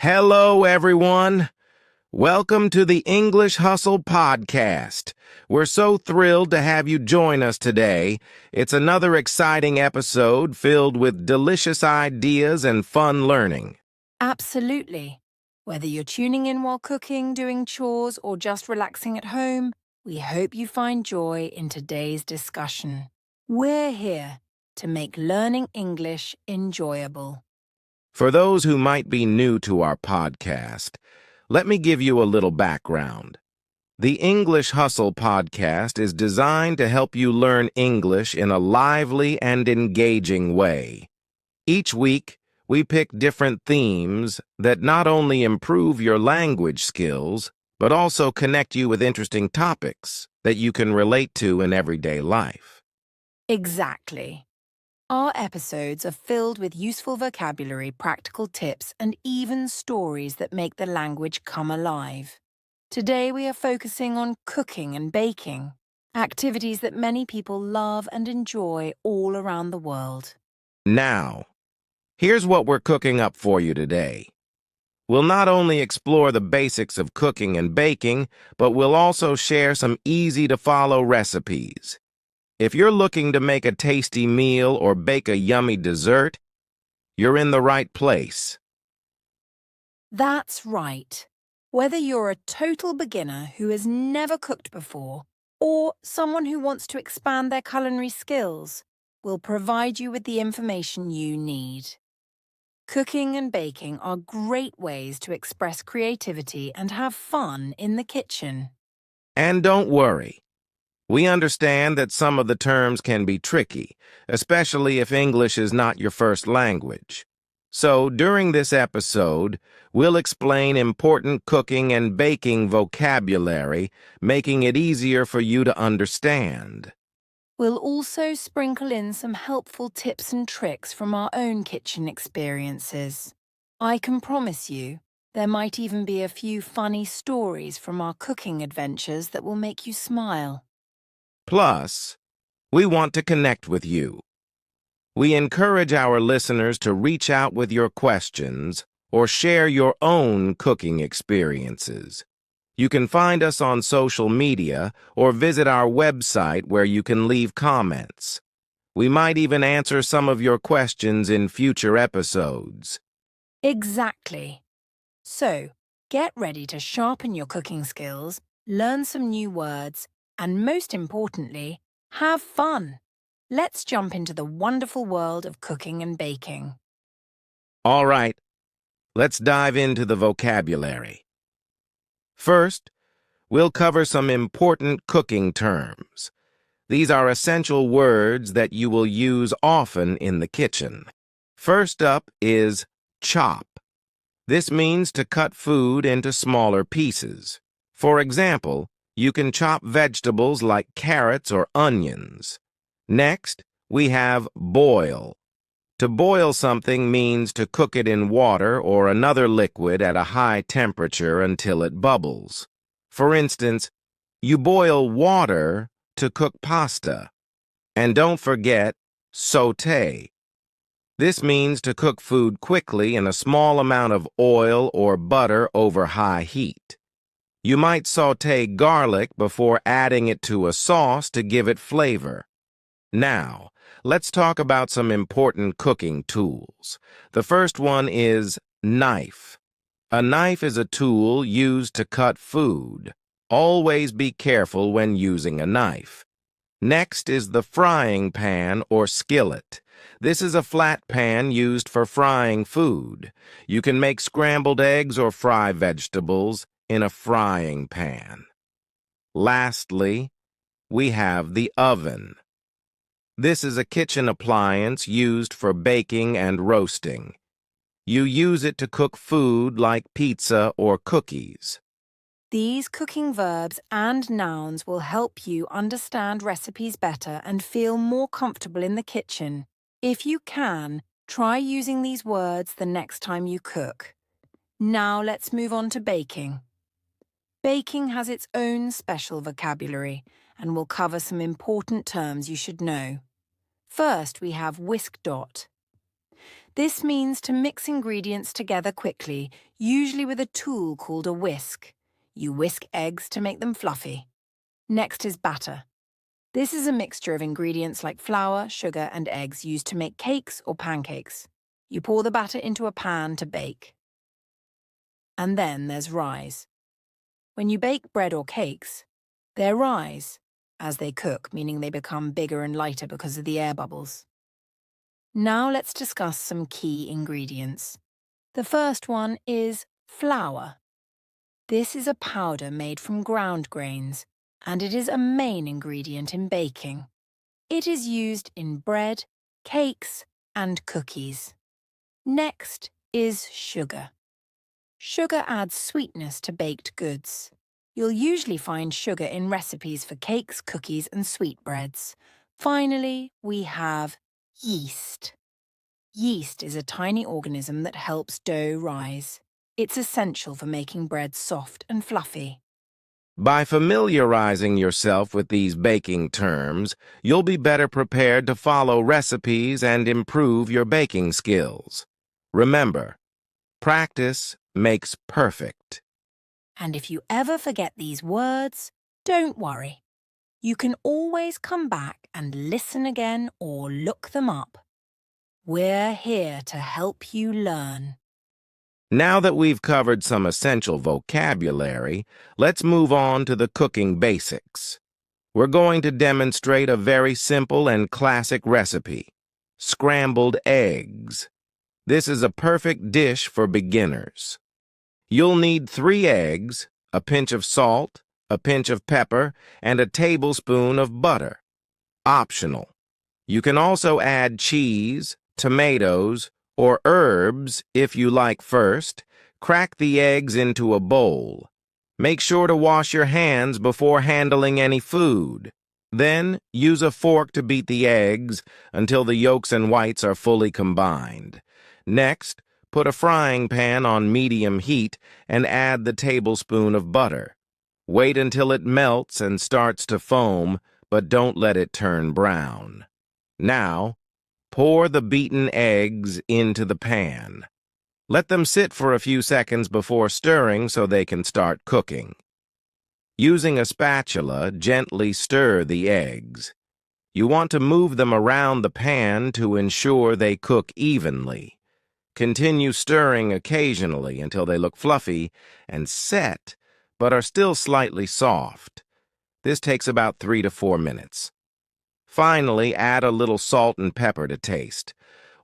Hello, everyone. Welcome to the English Hustle Podcast. We're so thrilled to have you join us today. It's another exciting episode filled with delicious ideas and fun learning. Absolutely. Whether you're tuning in while cooking, doing chores, or just relaxing at home, we hope you find joy in today's discussion. We're here to make learning English enjoyable. For those who might be new to our podcast, let me give you a little background. The English Hustle Podcast is designed to help you learn English in a lively and engaging way. Each week, we pick different themes that not only improve your language skills, but also connect you with interesting topics that you can relate to in everyday life. Exactly. Our episodes are filled with useful vocabulary, practical tips, and even stories that make the language come alive. Today we are focusing on cooking and baking, activities that many people love and enjoy all around the world. Now, here's what we're cooking up for you today. We'll not only explore the basics of cooking and baking, but we'll also share some easy-to-follow recipes. If you're looking to make a tasty meal or bake a yummy dessert, you're in the right place. That's right. Whether you're a total beginner who has never cooked before or someone who wants to expand their culinary skills, we'll provide you with the information you need. Cooking and baking are great ways to express creativity and have fun in the kitchen. And don't worry. We understand that some of the terms can be tricky, especially if English is not your first language. So, during this episode, we'll explain important cooking and baking vocabulary, making it easier for you to understand. We'll also sprinkle in some helpful tips and tricks from our own kitchen experiences. I can promise you, there might even be a few funny stories from our cooking adventures that will make you smile. Plus, we want to connect with you. We encourage our listeners to reach out with your questions or share your own cooking experiences. You can find us on social media or visit our website where you can leave comments. We might even answer some of your questions in future episodes. Exactly. So, get ready to sharpen your cooking skills, learn some new words, and most importantly, have fun. Let's jump into the wonderful world of cooking and baking. All right, let's dive into the vocabulary. First, we'll cover some important cooking terms. These are essential words that you will use often in the kitchen. First up is chop. This means to cut food into smaller pieces. For example, you can chop vegetables like carrots or onions. Next, we have boil. To boil something means to cook it in water or another liquid at a high temperature until it bubbles. For instance, you boil water to cook pasta. And don't forget, sauté. This means to cook food quickly in a small amount of oil or butter over high heat. You might sauté garlic before adding it to a sauce to give it flavor. Now, let's talk about some important cooking tools. The first one is knife. A knife is a tool used to cut food. Always be careful when using a knife. Next is the frying pan or skillet. This is a flat pan used for frying food. You can make scrambled eggs or fry vegetables in a frying pan. Lastly, we have the oven. This is a kitchen appliance used for baking and roasting. You use it to cook food like pizza or cookies. These cooking verbs and nouns will help you understand recipes better and feel more comfortable in the kitchen. If you can, try using these words the next time you cook. Now let's move on to baking. Baking has its own special vocabulary and will cover some important terms you should know. First, we have whisk dot. This means to mix ingredients together quickly, usually with a tool called a whisk. You whisk eggs to make them fluffy. Next is batter. This is a mixture of ingredients like flour, sugar, and eggs used to make cakes or pancakes. You pour the batter into a pan to bake. And then there's rise. When you bake bread or cakes, they rise as they cook, meaning they become bigger and lighter because of the air bubbles. Now let's discuss some key ingredients. The first one is flour. This is a powder made from ground grains, and it is a main ingredient in baking. It is used in bread, cakes, and cookies. Next is sugar. Sugar adds sweetness to baked goods. You'll usually find sugar in recipes for cakes, cookies, and sweetbreads. Finally, we have yeast. Yeast is a tiny organism that helps dough rise. It's essential for making bread soft and fluffy. By familiarizing yourself with these baking terms, you'll be better prepared to follow recipes and improve your baking skills. Remember, practice makes perfect. And if you ever forget these words, don't worry. You can always come back and listen again or look them up. We're here to help you learn. Now that we've covered some essential vocabulary, let's move on to the cooking basics. We're going to demonstrate a very simple and classic recipe: scrambled eggs. This is a perfect dish for beginners. You'll need 3 eggs, a pinch of salt, a pinch of pepper, and a tablespoon of butter. Optional. You can also add cheese, tomatoes, or herbs if you like. First, crack the eggs into a bowl. Make sure to wash your hands before handling any food. Then, use a fork to beat the eggs until the yolks and whites are fully combined. Next, put a frying pan on medium heat and add the tablespoon of butter. Wait until it melts and starts to foam, but don't let it turn brown. Now, pour the beaten eggs into the pan. Let them sit for a few seconds before stirring so they can start cooking. Using a spatula, gently stir the eggs. You want to move them around the pan to ensure they cook evenly. Continue stirring occasionally until they look fluffy and set, but are still slightly soft. This takes about 3 to 4 minutes. Finally, add a little salt and pepper to taste.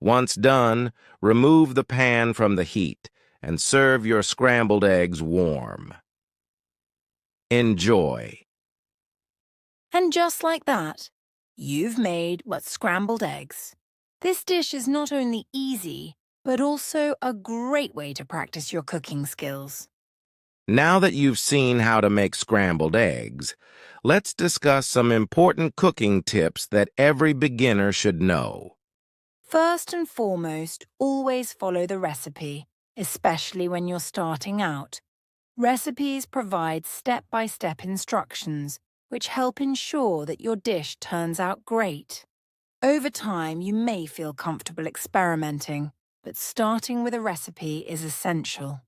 Once done, remove the pan from the heat and serve your scrambled eggs warm. Enjoy. And just like that, you've made scrambled eggs. This dish is not only easy, but also a great way to practice your cooking skills. Now that you've seen how to make scrambled eggs, let's discuss some important cooking tips that every beginner should know. First and foremost, always follow the recipe, especially when you're starting out. Recipes provide step-by-step instructions, which help ensure that your dish turns out great. Over time, you may feel comfortable experimenting, but starting with a recipe is essential.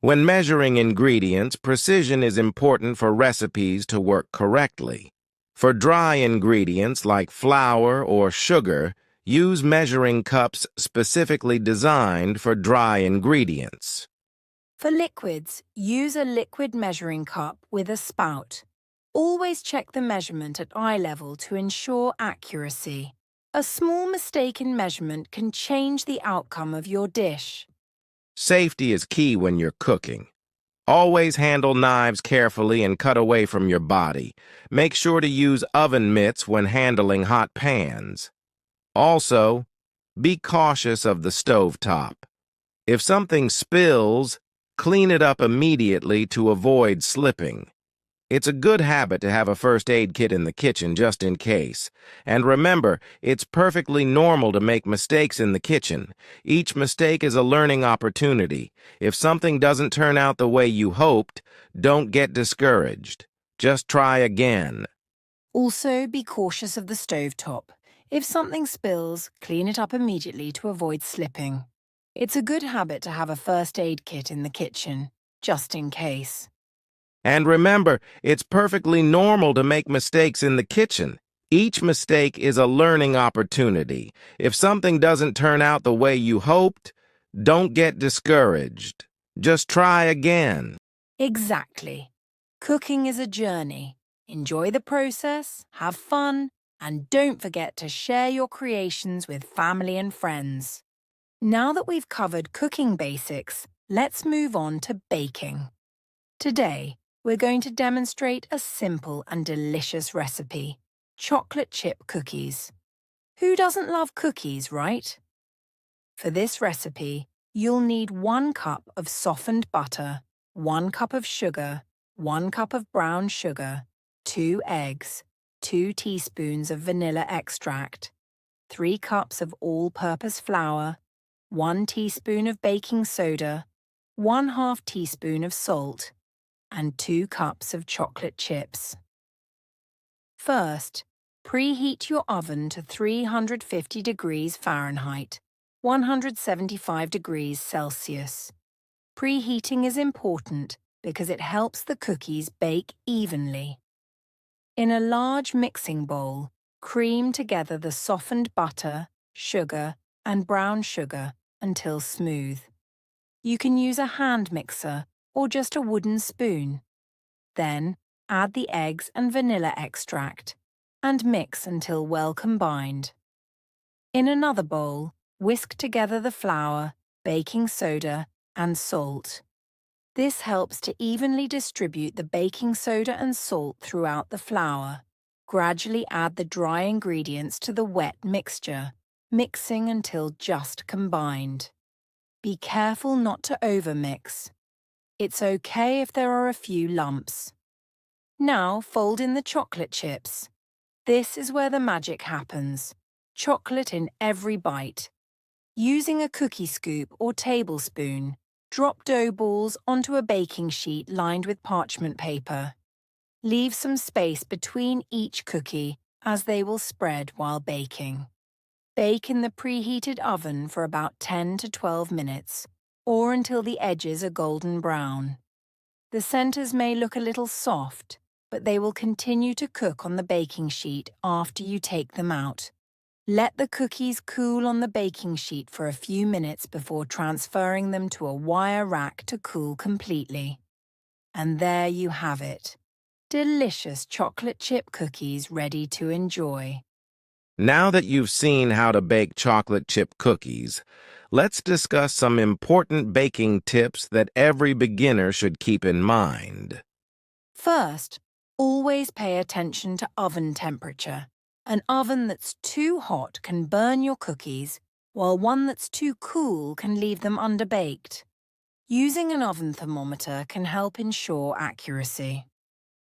When measuring ingredients, precision is important for recipes to work correctly. For dry ingredients like flour or sugar, use measuring cups specifically designed for dry ingredients. For liquids, use a liquid measuring cup with a spout. Always check the measurement at eye level to ensure accuracy. A small mistake in measurement can change the outcome of your dish. Safety is key when you're cooking. Always handle knives carefully and cut away from your body. Make sure to use oven mitts when handling hot pans. Also, be cautious of the stovetop. If something spills, clean it up immediately to avoid slipping. It's a good habit to have a first aid kit in the kitchen just in case. And remember, it's perfectly normal to make mistakes in the kitchen. Each mistake is a learning opportunity. If something doesn't turn out the way you hoped, don't get discouraged. Just try again. Also, be cautious of the stovetop. If something spills, clean it up immediately to avoid slipping. It's a good habit to have a first aid kit in the kitchen, just in case. And remember, it's perfectly normal to make mistakes in the kitchen. Each mistake is a learning opportunity. If something doesn't turn out the way you hoped, don't get discouraged. Just try again. Exactly. Cooking is a journey. Enjoy the process, have fun, and don't forget to share your creations with family and friends. Now that we've covered cooking basics, let's move on to baking. Today, we're going to demonstrate a simple and delicious recipe: chocolate chip cookies. Who doesn't love cookies, right? For this recipe, you'll need 1 cup of softened butter, 1 cup of sugar, 1 cup of brown sugar, 2 eggs, 2 teaspoons of vanilla extract, 3 cups of all-purpose flour, 1 teaspoon of baking soda, 1/2 teaspoon of salt, and 2 cups of chocolate chips. First, preheat your oven to 350 degrees Fahrenheit, 175 degrees Celsius. Preheating is important because it helps the cookies bake evenly. In a large mixing bowl, cream together the softened butter, sugar, and brown sugar until smooth. You can use a hand mixer or just a wooden spoon. Then, add the eggs and vanilla extract and mix until well combined. In another bowl, whisk together the flour, baking soda, and salt. This helps to evenly distribute the baking soda and salt throughout the flour. Gradually add the dry ingredients to the wet mixture, mixing until just combined. Be careful not to overmix. It's okay if there are a few lumps. Now fold in the chocolate chips. This is where the magic happens. Chocolate in every bite. Using a cookie scoop or tablespoon, drop dough balls onto a baking sheet lined with parchment paper. Leave some space between each cookie as they will spread while baking. Bake in the preheated oven for about 10 to 12 minutes, or until the edges are golden brown. The centers may look a little soft, but they will continue to cook on the baking sheet after you take them out. Let the cookies cool on the baking sheet for a few minutes before transferring them to a wire rack to cool completely. And there you have it. Delicious chocolate chip cookies ready to enjoy. Now that you've seen how to bake chocolate chip cookies, let's discuss some important baking tips that every beginner should keep in mind. First, always pay attention to oven temperature. An oven that's too hot can burn your cookies, while one that's too cool can leave them underbaked. Using an oven thermometer can help ensure accuracy.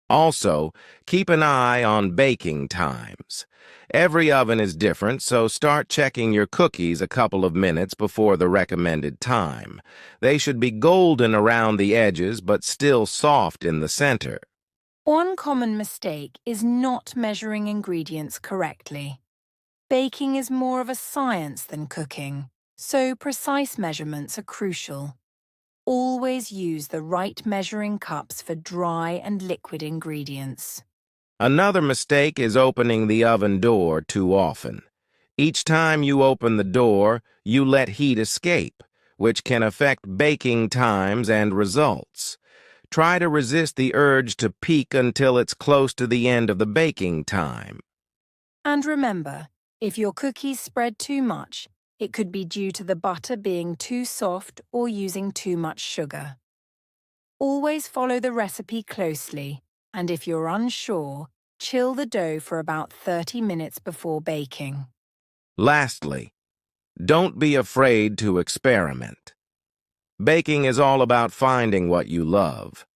Also, keep an eye on baking times. Every oven is different, so start checking your cookies a couple of minutes before the recommended time. They should be golden around the edges but still soft in the center. One common mistake is not measuring ingredients correctly. Baking is more of a science than cooking, so precise measurements are crucial. Always use the right measuring cups for dry and liquid ingredients. Another mistake is opening the oven door too often. Each time you open the door, you let heat escape, which can affect baking times and results. Try to resist the urge to peek until it's close to the end of the baking time. And remember, if your cookies spread too much, it could be due to the butter being too soft or using too much sugar. Always follow the recipe closely, and if you're unsure, chill the dough for about 30 minutes before baking. Lastly, don't be afraid to experiment. Baking is all about finding what you love.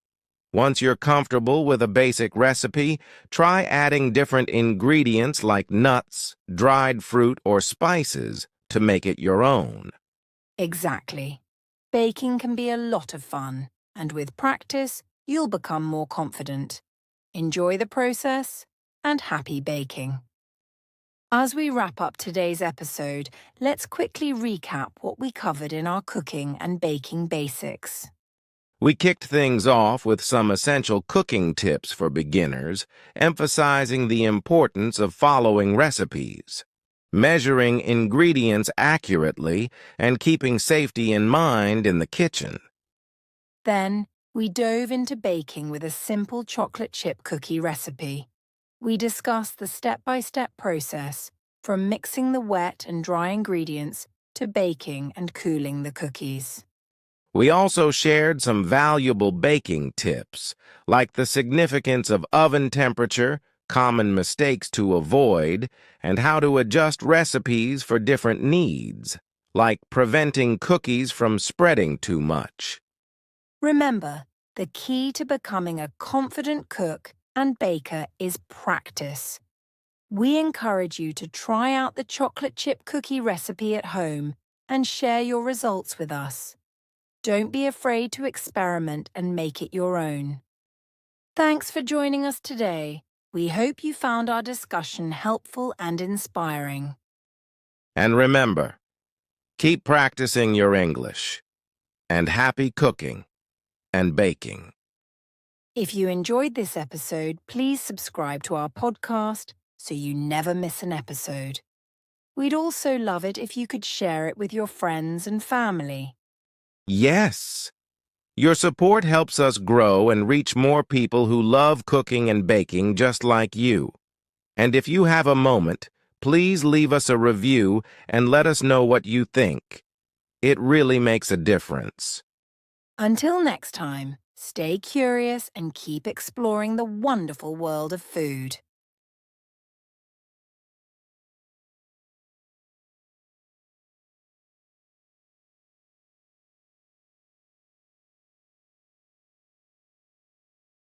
Once you're comfortable with a basic recipe, try adding different ingredients like nuts, dried fruit, or spices to make it your own. Exactly. Baking can be a lot of fun, and with practice, you'll become more confident. Enjoy the process, and happy baking. As we wrap up today's episode, let's quickly recap what we covered in our cooking and baking basics. We kicked things off with some essential cooking tips for beginners, emphasizing the importance of following recipes, measuring ingredients accurately, and keeping safety in mind in the kitchen. Then, we dove into baking with a simple chocolate chip cookie recipe. We discussed the step-by-step process, from mixing the wet and dry ingredients to baking and cooling the cookies. We also shared some valuable baking tips, like the significance of oven temperature, common mistakes to avoid, and how to adjust recipes for different needs, like preventing cookies from spreading too much. Remember, the key to becoming a confident cook and baker is practice. We encourage you to try out the chocolate chip cookie recipe at home and share your results with us. Don't be afraid to experiment and make it your own. Thanks for joining us today. We hope you found our discussion helpful and inspiring. And remember, keep practicing your English, and happy cooking and baking. If you enjoyed this episode, please subscribe to our podcast so you never miss an episode. We'd also love it if you could share it with your friends and family. Yes! Your support helps us grow and reach more people who love cooking and baking just like you. And if you have a moment, please leave us a review and let us know what you think. It really makes a difference. Until next time, stay curious and keep exploring the wonderful world of food.